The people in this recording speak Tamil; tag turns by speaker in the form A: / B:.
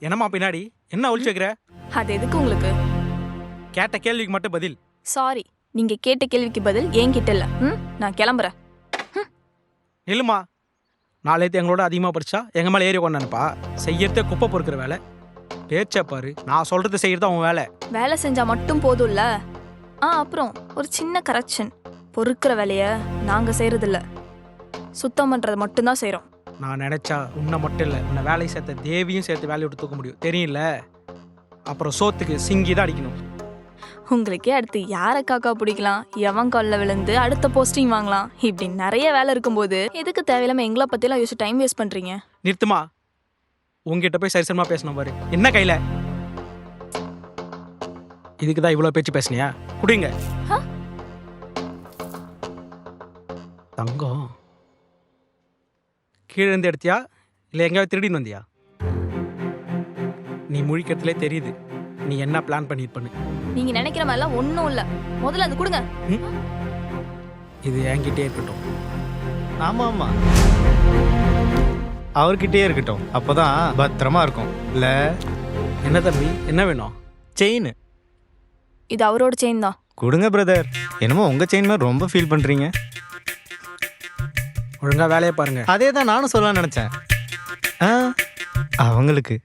A: என்னம்மா பின்னாடி என்ன ஒழிச்சு வைக்கிற?
B: அது எதுக்கு உங்களுக்கு?
A: கேட்ட கேள்விக்கு மட்டும் பதில்.
B: சாரி, நீங்க கேட்ட கேள்விக்கு பதில் என்கிட்ட இல்ல. நான் கிளம்புறேன்.
A: இல்லைம்மா, நாளைக்கு எங்களோட அதிகமாக படிச்சா எங்கள் மேலே ஏறி கொண்டானுப்பா. செய்யறதே குப்பை பொறுக்கிற வேலை. பேச்சா பாரு, நான் சொல்றது செய்யறது அவன் வேலை.
B: வேலை செஞ்சா மட்டும் போதும்ல. அப்புறம் ஒரு சின்ன கரெக்ஷன். பொறுக்கிற வேலைய நாங்க செய்யறதில்ல, சுத்தம் பண்றது மட்டும்தான் செய்றோம்.
A: நான் நினைச்சா உன்னை மட்டும் இல்லை, உன்னை வேலையை சேர்த்த தேவியும் சேர்த்து வேலையை விட்டு தூக்க முடியும், தெரியல. அப்புறம் சோத்துக்கு சிங்கி தான் அடிக்கணும்.
B: உங்களுக்கே அடுத்து யாரை காக்கா பிடிக்கலாம், எவன் கால்ல விழுந்து அடுத்த போஸ்டிங் வாங்கலாம், இப்படி நிறைய வேலை இருக்கும்போது எதுக்கு தேவையில்லாம எங்களை பத்தியெல்லாம் யோசிச்சு டைம் வேஸ்ட் பண்றீங்க?
A: நிறுத்துமா, உங்ககிட்ட போய் சரிசரமா பேசணும் பாரு. என்ன கையில இதுக்கு தான் இவ்வளோ பேச்சு பேசுனியா? குடிங்க தங்கம். கீழே இருந்து எடுத்தியா இல்லை எங்கேயாவது திருடின்னு வந்தியா? நீ முழிக்கிறதுலே தெரியுது நீ என்ன பிளான் பண்ணிருப்பன்னு.
B: நீங்க நினைக்கிற மாதிரிலாம் ஒன்றும் இல்லை. முதல்ல அது கொடுங்க.
A: இது என்கிட்டே இருக்கட்டும்.
C: ஆமா ஆமா, அவர்கிட்டயே இருக்கட்டும், அப்போதான் பத்திரமா இருக்கும். இல்ல
A: என்ன தம்பி, என்ன வேணும்?
C: செயின்
B: இது அவரோட செயின் தான்.
C: கொடுங்க பிரதர். என்னமோ உங்க செயின் மாதிரி ரொம்ப ஃபீல் பண்றீங்க.
A: ஒழுங்கா வேலையை பாருங்க.
C: அதே தான் நானும் சொல்ல நினைச்சேன். அவங்களுக்கு